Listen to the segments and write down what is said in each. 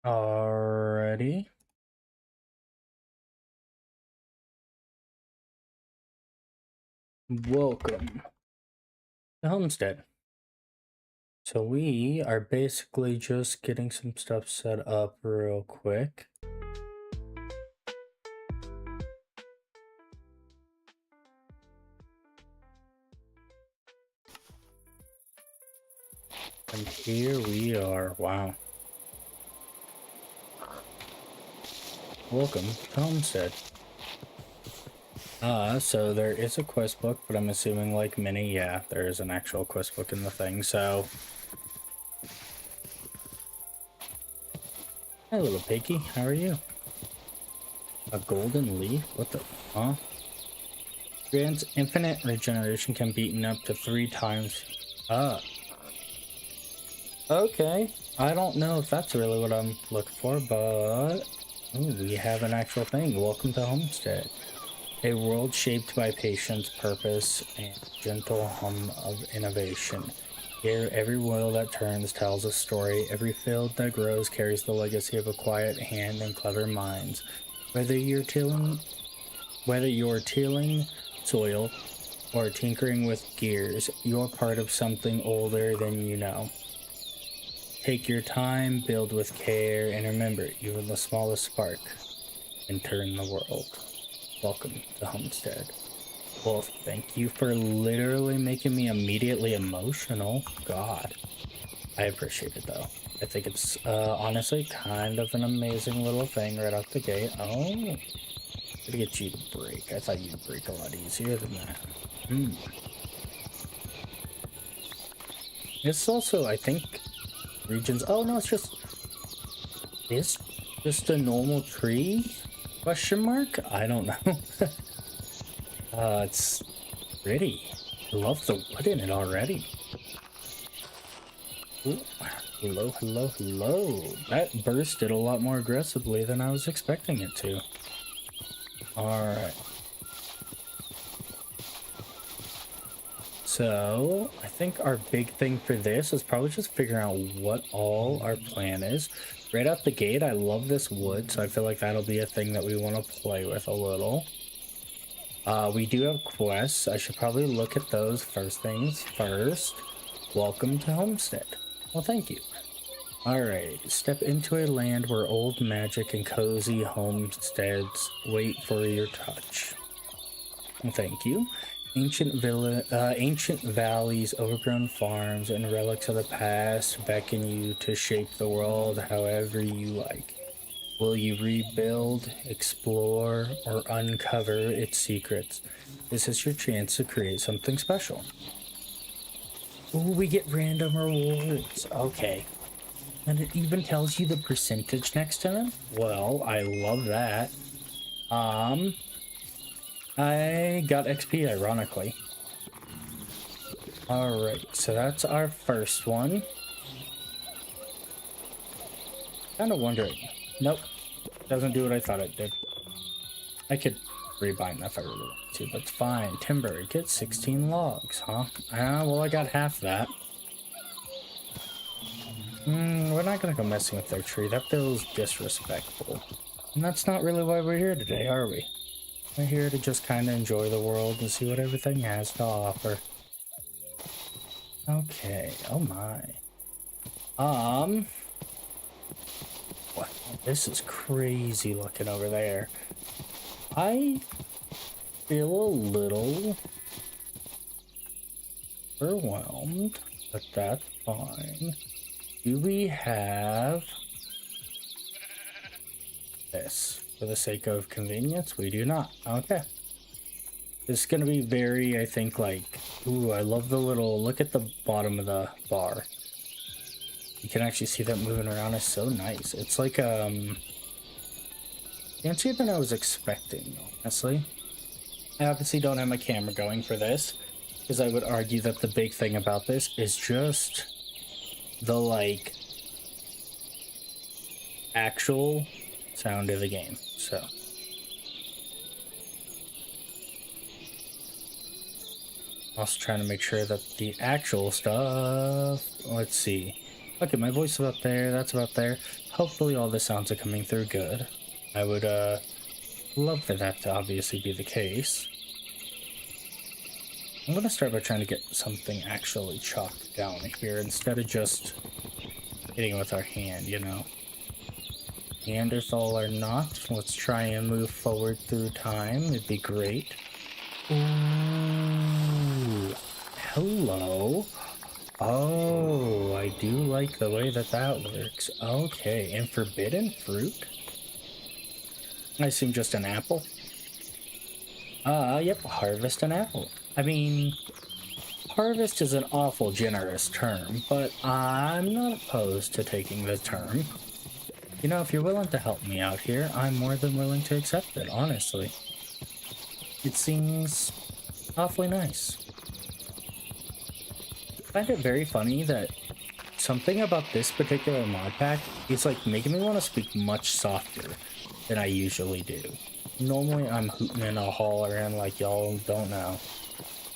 Alrighty. Welcome to Homestead. So we are basically just getting some stuff set up real quick. And here we are. Wow. Welcome to Homestead. So there is a quest book, but I'm assuming like many, yeah, there is an actual quest book in the thing, so. Hi, little piggy, how are you? A golden leaf? What the, huh? Grants infinite regeneration, can be eaten up to 3 times. Okay. I don't know if that's really what I'm looking for, but ooh, we have an actual thing. Welcome to Homestead. A world shaped by patience, purpose, and gentle hum of innovation. Here, every wheel that turns tells a story. Every field that grows carries the legacy of a quiet hand and clever minds. Whether you're tilling soil or tinkering with gears, you're part of something older than you know. Take your time, build with care, and remember, even the smallest spark can turn the world. Welcome to Homestead. Well, thank you for literally making me immediately emotional. God, I appreciate it though. I think it's honestly kind of an amazing little thing right out the gate. Oh, gotta get you to break. I thought you'd break a lot easier than that. It's also, I think, regions. Oh no, it's just a normal tree? Question mark? I don't know. It's pretty. I love the wood in it already. Ooh. Hello, hello, hello. That bursted a lot more aggressively than I was expecting it to. Alright. So, I think our big thing for this is probably just figuring out what all our plan is. Right out the gate, I love this wood, so I feel like that'll be a thing that we want to play with a little. We do have quests. I should probably look at those first things first. Welcome to Homestead. Well, thank you. Alright, step into a land where old magic and cozy homesteads wait for your touch. Well, thank you. Ancient valleys, overgrown farms, and relics of the past beckon you to shape the world however you like. Will you rebuild, explore, or uncover its secrets? This is your chance to create something special. Ooh, we get random rewards. Okay. And it even tells you the percentage next to them? Well, I love that. I got XP, ironically. Alright, so that's our first one. Kind of wondering. Nope. Doesn't do what I thought it did. I could rebind that if I really wanted to, but it's fine. Timber, get 16 logs, huh? Ah, well, I got half that. We're not gonna go messing with their tree. That feels disrespectful. And that's not really why we're here today, are we? We're here to just kind of enjoy the world and see what everything has to offer. Okay, oh my. Wow, this is crazy looking over there. I feel a little overwhelmed, but that's fine. Do we have this? For the sake of convenience, we do not. Okay. This is gonna be very, I think, like, ooh, I love the little, look at the bottom of the bar. You can actually see that moving around. Is so nice. It's like, fancier than I was expecting, honestly. I obviously don't have my camera going for this, because I would argue that the big thing about this is just the, like, actual sound of the game. So also trying to make sure that the actual stuff, let's see, Okay, my voice is about there, that's about there. Hopefully all the sounds are coming through good. I would love for that to obviously be the case. I'm gonna start by trying to get something actually chalked down here instead of just hitting with our hand, you know. Neanderthal or not, let's try and move forward through time. It'd be great. Ooh, hello. Oh, I do like the way that that works. Okay, and forbidden fruit? I assume just an apple? Yep, harvest an apple. I mean, harvest is an awful generous term, but I'm not opposed to taking the term. You know, if you're willing to help me out here, I'm more than willing to accept it, honestly. It seems awfully nice. I find it very funny that something about this particular mod pack is like making me want to speak much softer than I usually do. Normally I'm hooting and a hollering like y'all don't know.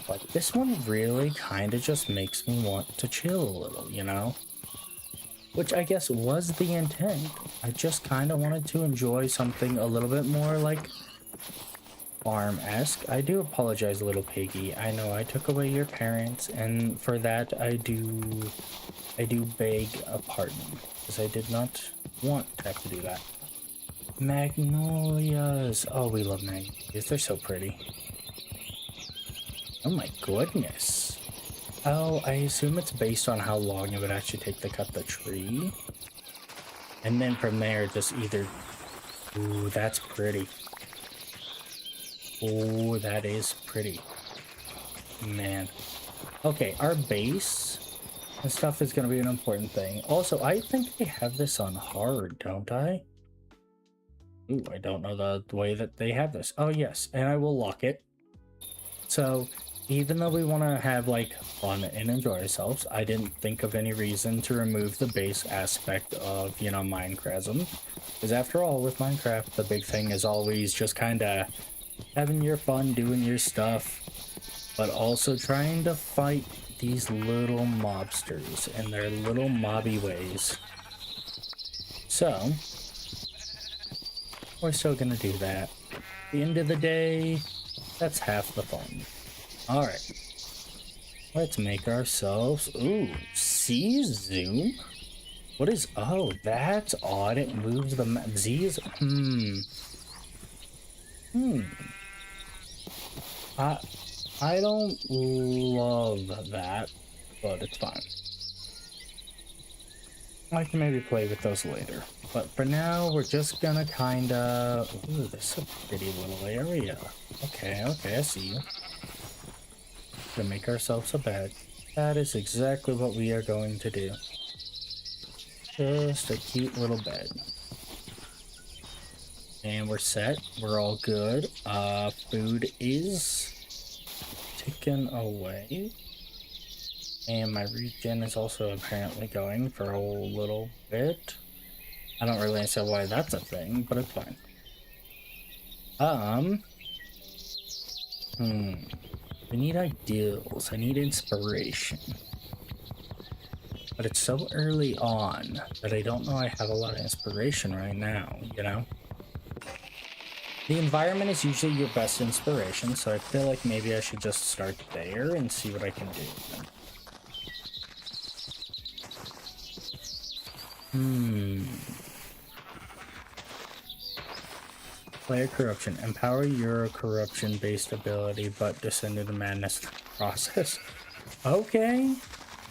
But this one really kind of just makes me want to chill a little, you know? Which I guess was the intent. I just kind of wanted to enjoy something a little bit more like farm-esque. I do apologize, little piggy. I know I took away your parents, and for that I do beg a pardon, because I did not want to have to do that. Magnolias. Oh, we love magnolias. They're so pretty. Oh my goodness. Oh, I assume it's based on how long it would actually take to cut the tree. And then from there, just either... Ooh, that's pretty. Oh, that is pretty. Man. Okay, our base and stuff is going to be an important thing. Also, I think they have this on hard, don't I? Ooh, I don't know the way that they have this. Oh, yes, and I will lock it. So, even though we want to have, like, fun and enjoy ourselves, I didn't think of any reason to remove the base aspect of, you know, Minecraft. Because after all, with Minecraft, the big thing is always just kind of having your fun, doing your stuff, but also trying to fight these little mobsters and their little mobby ways. So, we're still gonna do that. At the end of the day, that's half the fun. Alright. Let's make ourselves... Ooh, C zoom? What is... Oh, that's odd. It moves the map. Z is... I don't love that, but it's fine. I can maybe play with those later. But for now, we're just gonna kinda... Ooh, this is a pretty little area. Okay, I see you. Gonna make ourselves a bed. That is exactly what we are going to do. Just a cute little bed. And we're set. We're all good. Food is taken away. And my regen is also apparently going for a little bit. I don't really understand why that's a thing, but it's fine. I need ideals. I need inspiration. But it's so early on that I don't know I have a lot of inspiration right now, you know? The environment is usually your best inspiration, so I feel like maybe I should just start there and see what I can do. Player corruption. Empower your corruption-based ability, but descend into madness process. Okay.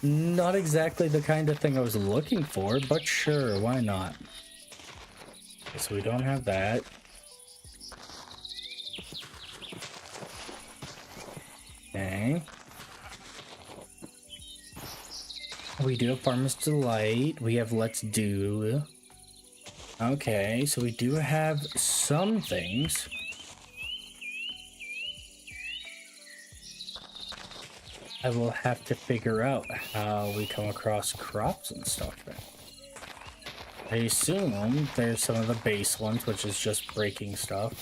Not exactly the kind of thing I was looking for, but sure, why not? Okay, so we don't have that. Okay. We do have Farmer's Delight. We have Let's Do. Okay, so we do have some things. I will have to figure out how we come across crops and stuff. I assume there's some of the base ones, which is just breaking stuff.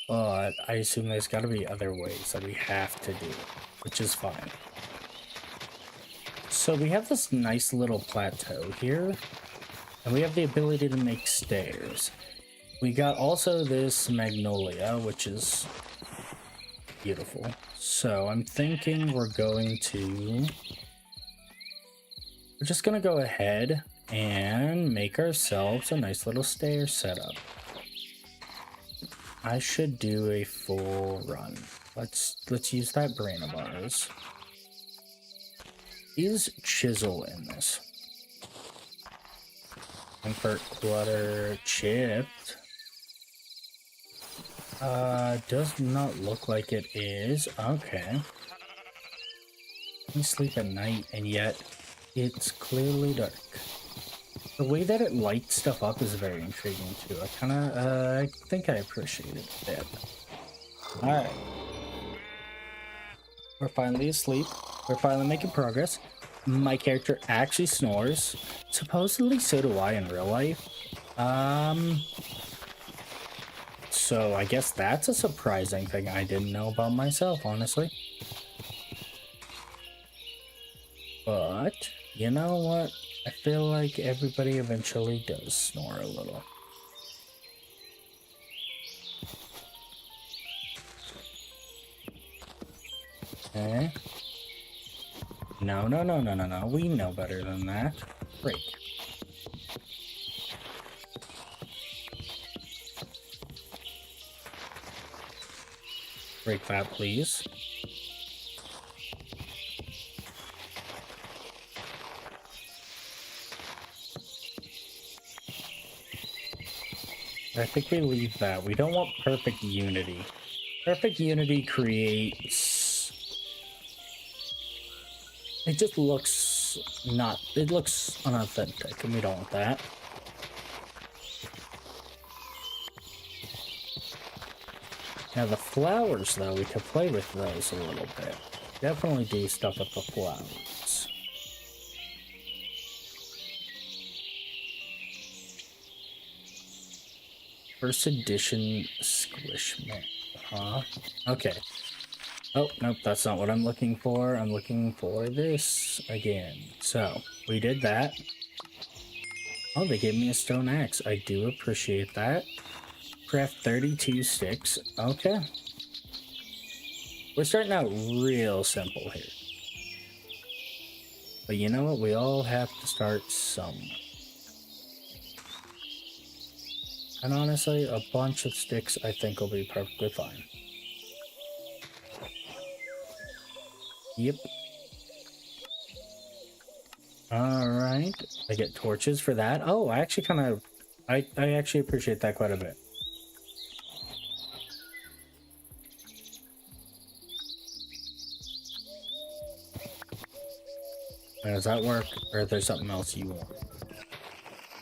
But I assume there's got to be other ways that we have to do, which is fine. So we have this nice little plateau here, and we have the ability to make stairs. We got also this magnolia, which is beautiful. So I'm thinking we're just gonna go ahead and make ourselves a nice little stair setup. I should do a full run. Let's use that brain of ours. Is chisel in this? Comfort clutter chipped. Does not look like it is. Okay. We sleep at night, and yet it's clearly dark. The way that it lights stuff up is very intriguing too. I think I appreciate it a bit. Alright. We're finally asleep. We're finally making progress. My character actually snores. Supposedly so do I in real life. So I guess that's a surprising thing I didn't know about myself, honestly. But, you know what? I feel like everybody eventually does snore a little. Okay. No. We know better than that. Break. Break that, please. I think we leave that. We don't want perfect unity. Perfect unity creates... It just looks not... It looks unauthentic, and we don't want that. Now the flowers, though, we could play with those a little bit. Definitely do stuff with the flowers. First edition squishment, huh? Okay. Oh, nope, that's not what I'm looking for. I'm looking for this again. So, we did that. Oh, they gave me a stone axe. I do appreciate that. Craft 32 sticks. Okay. We're starting out real simple here. But you know what? We all have to start somewhere. And honestly, a bunch of sticks I think will be perfectly fine. Yep. Alright. I get torches for that. Oh, I actually I actually appreciate that quite a bit. Now, does that work? Or is there something else you want?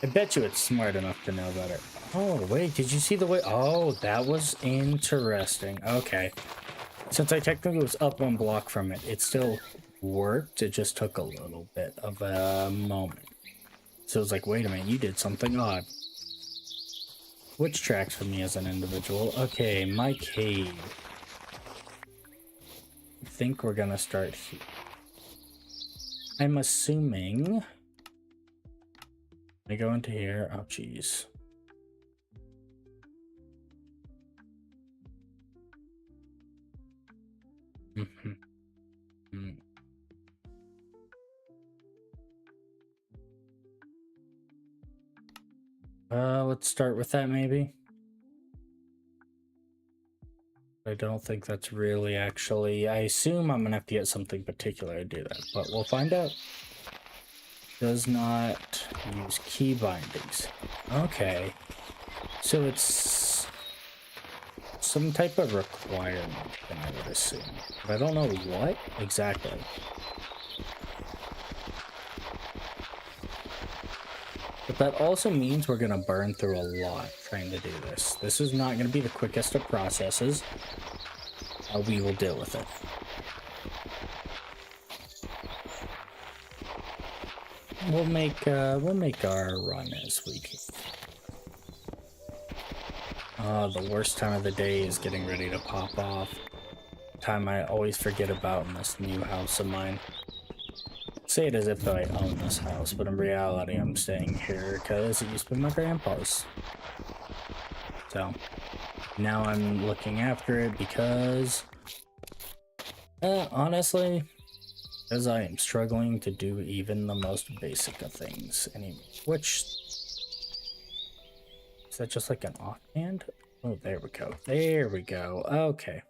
I bet you it's smart enough to know better. Oh, wait, did you see the way? Oh, that was interesting. Okay. Since I technically was up one block from it, it still worked. It just took a little bit of a moment. So it was like, wait a minute, you did something odd. Which tracks for me as an individual? Okay, my cave. I think we're gonna start here. I'm assuming... I go into here. Oh, jeez. Let's start with that, maybe. I don't think that's really actually... I assume I'm gonna have to get something particular to do that, but we'll find out. Does not use key bindings. Okay. So it's some type of requirement, then I would assume. But I don't know what exactly. But that also means we're gonna burn through a lot trying to do this. This is not gonna be the quickest of processes. We will deal with it. We'll make our run as we can. The worst time of the day is getting ready to pop off. Time I always forget about in this new house of mine. say it as if I own this house, but in reality, I'm staying here because it used to be my grandpa's. So now I'm looking after it because, honestly, as I am struggling to do even the most basic of things. Which is that just like an offhand? Oh, there we go. There we go. Okay.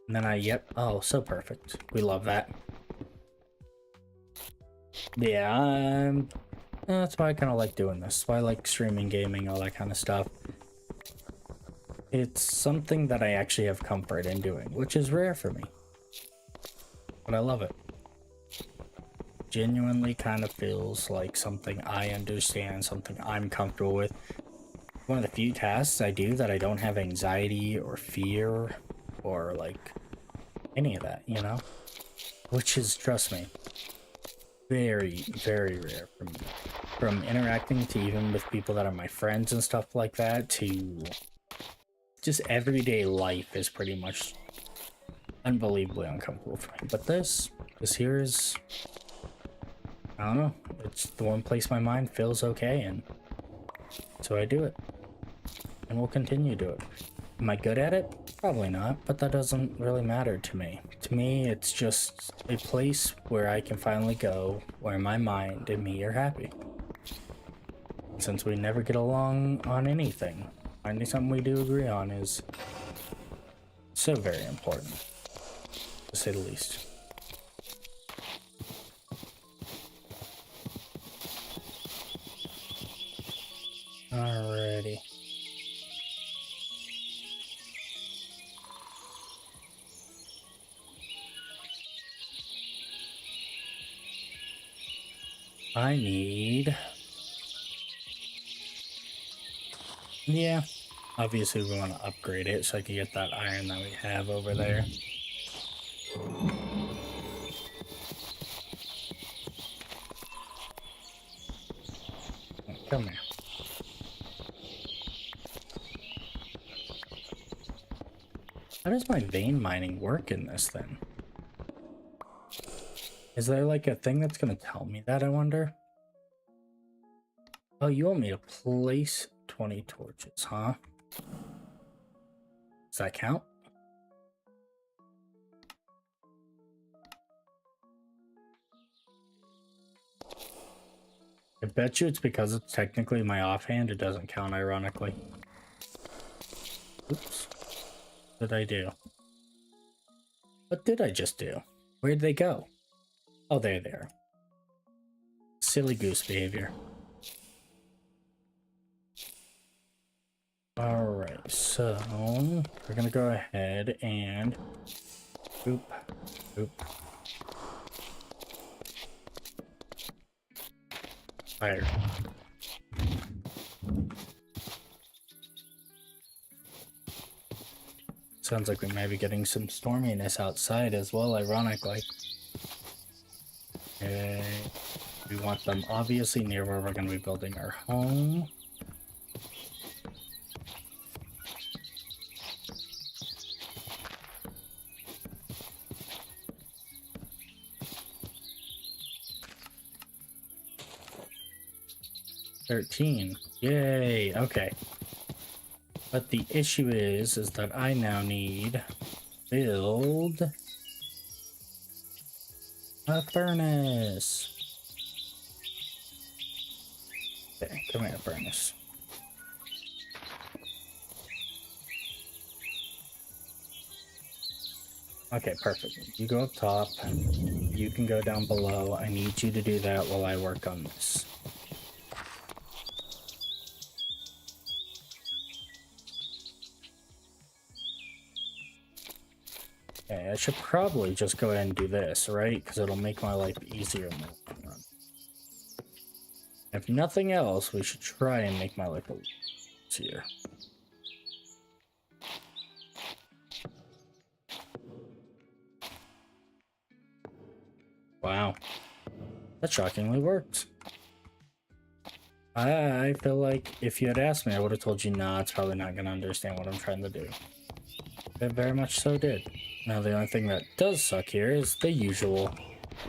And then yep. Oh, so perfect. We love that. Yeah, that's why I kind of like doing this. That's why I like streaming, gaming, all that kind of stuff. It's something that I actually have comfort in doing, which is rare for me. But I love it. Genuinely kind of feels like something I understand, something I'm comfortable with. One of the few tasks I do that I don't have anxiety or fear or like any of that, you know? Which is, trust me, very, very rare for me. From interacting to even with people that are my friends and stuff like that to just everyday life is pretty much unbelievably uncomfortable for me. But this here is, I don't know, it's the one place my mind feels okay, and so I do it. And we'll continue to do it. Am I good at it? Probably not, but that doesn't really matter to me. To me, it's just a place where I can finally go where my mind and me are happy. Since we never get along on anything, finding something we do agree on is so very important, to say the least. Alrighty. I need... Yeah, obviously we want to upgrade it so I can get that iron that we have over there. Come here. How does my vein mining work in this then? Is there like a thing that's gonna tell me that, I wonder? Oh, you want me to place 20 torches, huh? Does that count? I bet you it's because it's technically my offhand, it doesn't count, ironically. Oops. What did I do? What did I just do? Where'd they go? Oh, there they are. Silly goose behavior. Alright, so we're gonna go ahead and boop, boop. Fire. Sounds like we might be getting some storminess outside as well, ironically. Okay. We want them obviously near where we're going to be building our home. $13. Yay. Okay. But the issue is that I now need build a furnace. Okay, come here, furnace. Okay, perfect. You go up top. You can go down below. I need you to do that while I work on this. Okay, I should probably just go ahead and do this, right? Because it'll make my life easier in the long run. If nothing else, we should try and make my life a little easier. Wow. That shockingly worked. I feel like if you had asked me, I would have told you, nah, it's probably not going to understand what I'm trying to do. It very much so did. Now, the only thing that does suck here is the usual.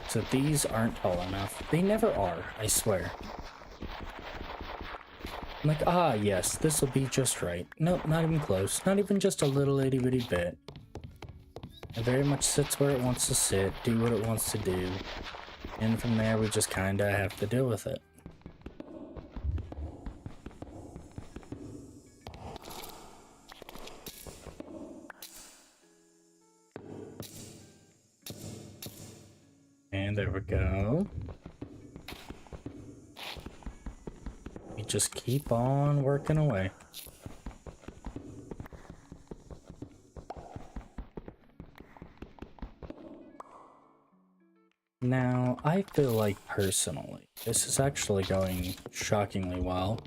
So these aren't tall enough. They never are, I swear. I'm like, ah, yes, this will be just right. Nope, not even close. Not even just a little itty bitty bit. It very much sits where it wants to sit, do what it wants to do. And from there, we just kinda have to deal with it. And there we go. We just keep on working away. Now, I feel like personally, this is actually going shockingly well.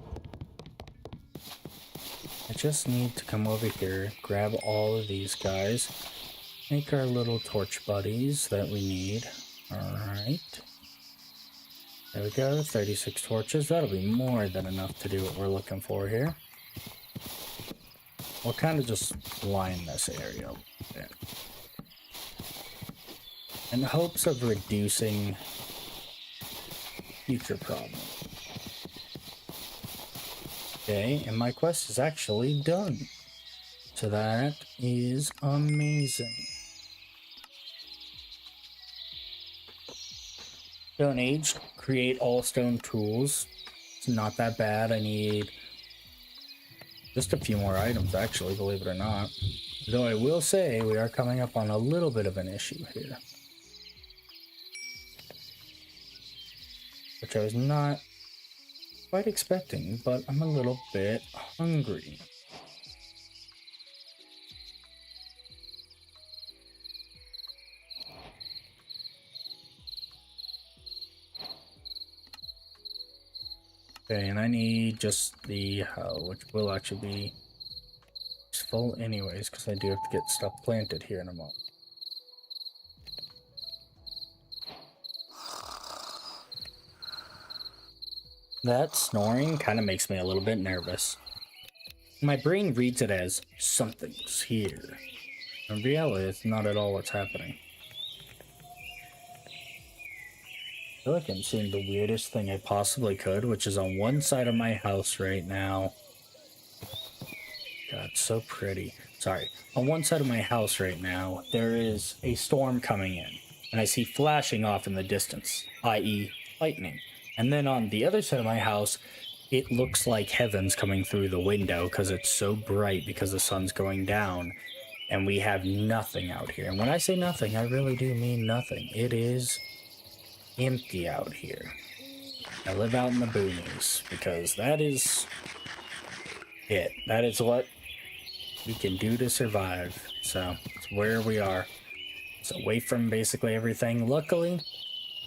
I just need to come over here, grab all of these guys, make our little torch buddies that we need. Alright. There we go, 36 torches. That'll be more than enough to do what we're looking for here. We'll kind of just line this area a bit, in hopes of reducing future problems. Okay, and my quest is actually done. So that is amazing. Stone Age, create all stone tools. It's not that bad. I need just a few more items, actually, believe it or not. Though I will say we are coming up on a little bit of an issue here, which I was not quite expecting, but I'm a little bit hungry. Okay, and I need just the hoe, which will actually be full anyways, because I do have to get stuff planted here in a moment. That snoring kind of makes me a little bit nervous. My brain reads it as something's here. In reality, it's not at all what's happening. I feel like I'm seeing the weirdest thing I possibly could, which is on one side of my house right now. God, so pretty. Sorry. On one side of my house right now, there is a storm coming in, and I see flashing off in the distance, i.e. lightning. And then on the other side of my house, it looks like heaven's coming through the window because it's so bright because the sun's going down, and we have nothing out here. And when I say nothing, I really do mean nothing. It is empty out here. I live out in the boonies because that is it. That is what we can do to survive. So it's where we are. It's away from basically everything. Luckily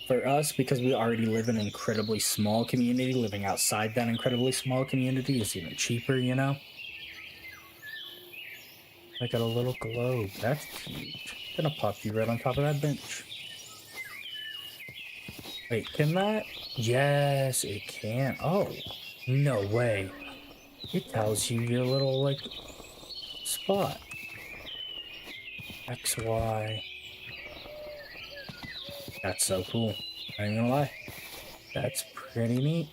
for us, because we already live in an incredibly small community, living outside that incredibly small community is even cheaper, you know? I got a little globe. That's cute. I'm gonna pop you right on top of that bench. Wait, can that? Yes, it can. Oh, no way. It tells you your little, like, spot. X, Y. That's so cool. I ain't gonna lie. That's pretty neat.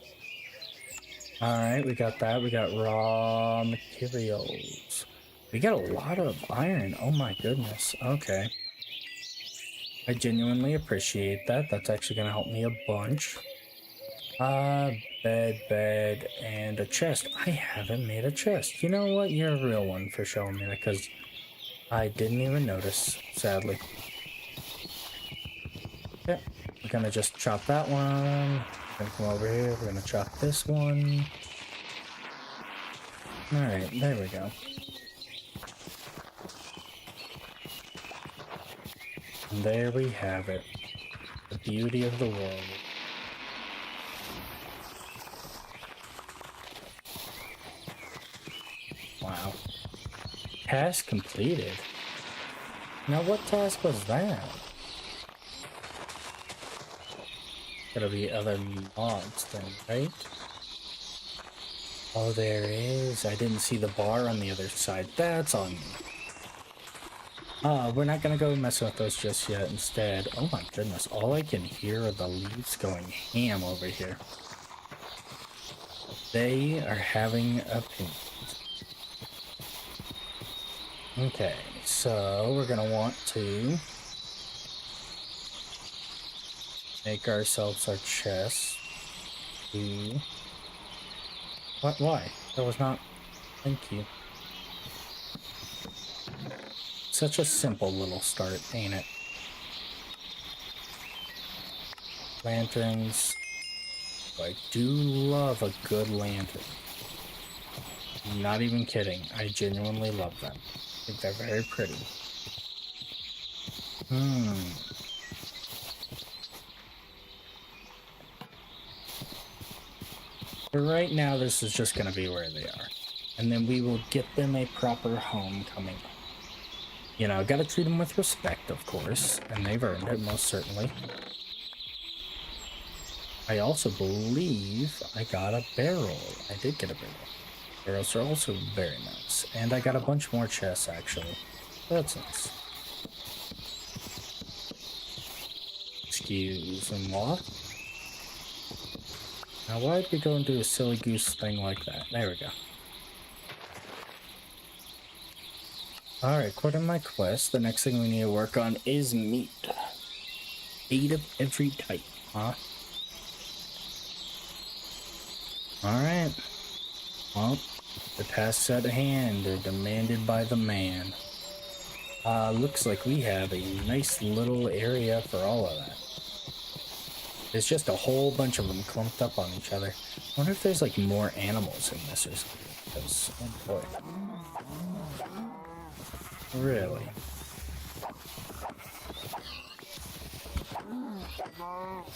Alright, we got that. We got raw materials. We got a lot of iron. Oh my goodness. Okay. I genuinely appreciate that. That's actually gonna help me a bunch. Bed, and a chest. I haven't made a chest. You know what? You're a real one for showing me that, because I didn't even notice, sadly. Okay, we're gonna just chop that one. We're gonna come over here. We're gonna chop this one. Alright, there we go. And there we have it. The beauty of the world. Wow. Task completed. Now what task was that? Gotta be other mods then, right? Oh, there is. I didn't see the bar on the other side. That's on me. We're not gonna go mess with those just yet. Instead, oh my goodness, all I can hear are the leaves going ham over here. They are having opinions. Okay, so we're gonna want to make ourselves our chest. What? Why? That was not. Thank you. Such a simple little start, ain't it? Lanterns. I do love a good lantern. I'm not even kidding. I genuinely love them. I think they're very pretty. But right now, this is just going to be where they are. And then we will get them a proper home coming up. You know, gotta treat them with respect, of course. And they've earned it, most certainly. I also believe I got a barrel. I did get a barrel. Barrels are also very nice. And I got a bunch more chests, actually. That's nice. Excuse-moi. Now, why'd we go and do a silly goose thing like that? There we go. Alright, according to my quest, the next thing we need to work on is meat. 8 of every type, huh? Alright. Well, the tasks at hand are demanded by the man. Looks like we have a nice little area for all of that. There's just a whole bunch of them clumped up on each other. I wonder if there's like more animals in this or something. Because, oh boy. Really?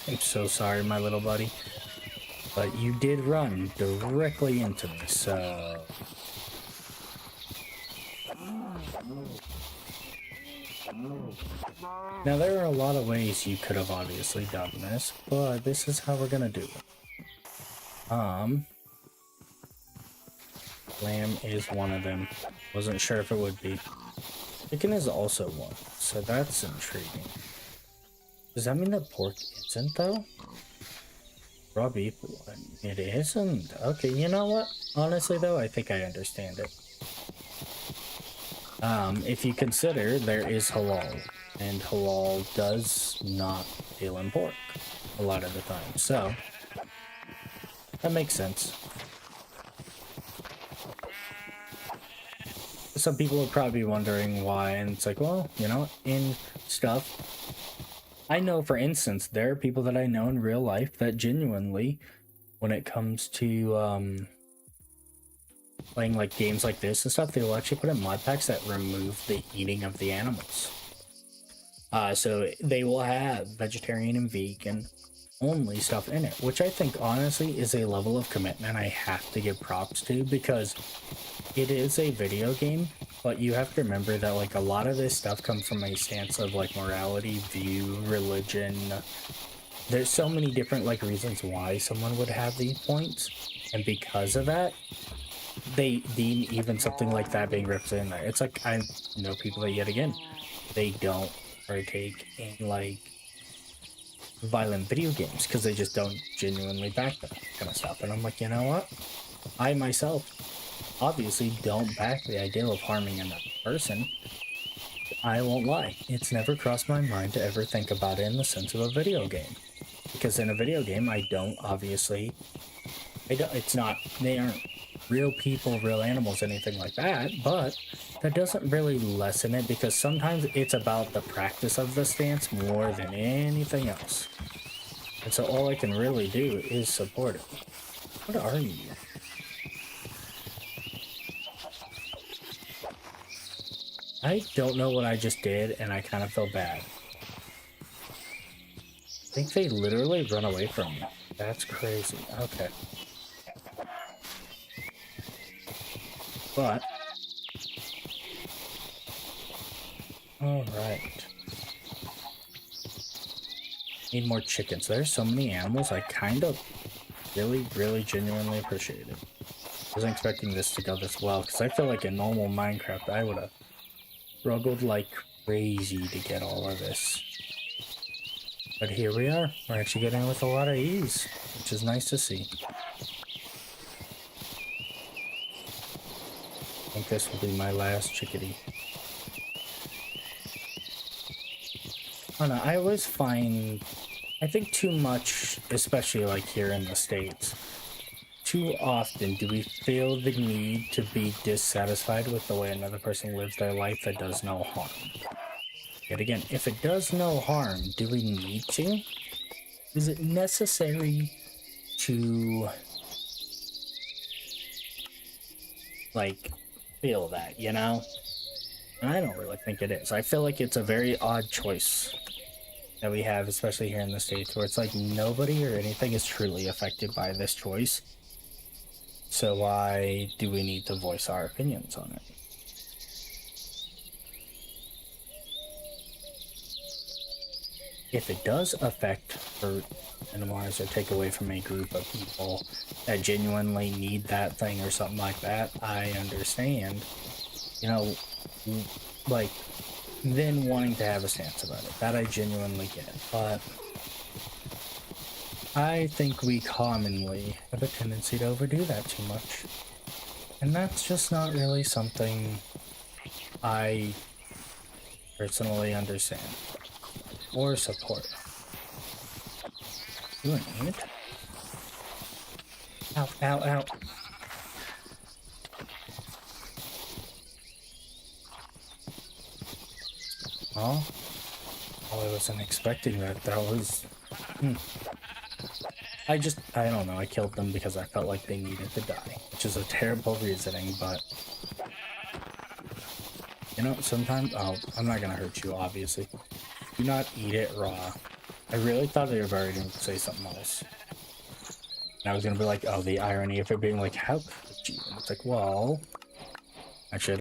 I'm so sorry, my little buddy. But you did run directly into me, so... Now, there are a lot of ways you could have obviously done this, but this is how we're gonna do it. Lamb is one of them. Wasn't sure if it would be. Chicken is also one, so that's intriguing. Does that mean that pork isn't, though? Raw beef? It isn't. Okay, you know what? Honestly, though, I think I understand it. If you consider there is halal, and halal does not deal in pork a lot of the time, so that makes sense. Some people are probably wondering why, and it's like, well, you know, in stuff, I know, for instance, there are people that I know in real life that genuinely, when it comes to playing like games like this and stuff, they will actually put in mod packs that remove the eating of the animals. So they will have vegetarian and vegan only stuff in it, which I think honestly is a level of commitment I have to give props to, because it is a video game, but you have to remember that like a lot of this stuff comes from a stance of like morality, view, religion. There's so many different like reasons why someone would have these points, and because of that, they deem even something like that being represented there. It's like, I know people that, yet again, they don't partake in like violent video games because they just don't genuinely back that kind of stuff. And I'm like, you know what? I myself obviously don't back the idea of harming another person. I won't lie. It's never crossed my mind to ever think about it in the sense of a video game. Because in a video game, it's not, they aren't real people, real animals, anything like that, but that doesn't really lessen it, because sometimes it's about the practice of the stance more than anything else. And so all I can really do is support it. What are you? I don't know what I just did, and I kind of feel bad. I think they literally run away from me. That's crazy. Okay. But... alright. Need more chickens. There's so many animals, I kind of really genuinely appreciate it. Wasn't expecting this to go this well, because I feel like in normal Minecraft I would have struggled like crazy to get all of this. But here we are. We're actually getting it with a lot of ease, which is nice to see. I think this will be my last chickadee. I don't know, I always find, I think too much, especially like here in the States, too often do we feel the need to be dissatisfied with the way another person lives their life that does no harm. Yet again, if it does no harm, do we need to? Is it necessary to, like, feel that, you know? And I don't really think it is. I feel like it's a very odd choice that we have, especially here in the States, where it's like nobody or anything is truly affected by this choice. So why do we need to voice our opinions on it? If it does affect or minimize or take away from a group of people that genuinely need that thing or something like that, I understand, you know, like, then wanting to have a stance about it. That I genuinely get. But I think we commonly have a tendency to overdo that too much. And that's just not really something I personally understand or support. Doing it. Ow, ow, ow. Oh, I wasn't expecting that. That was... I don't know, I killed them because I felt like they needed to die, which is a terrible reasoning, but... You know, sometimes... Oh, I'm not gonna hurt you, obviously. Do not eat it raw. I really thought they were going to say something else. And I was gonna be like, oh, the irony of it being like, how could you? And it's like, well... Actually,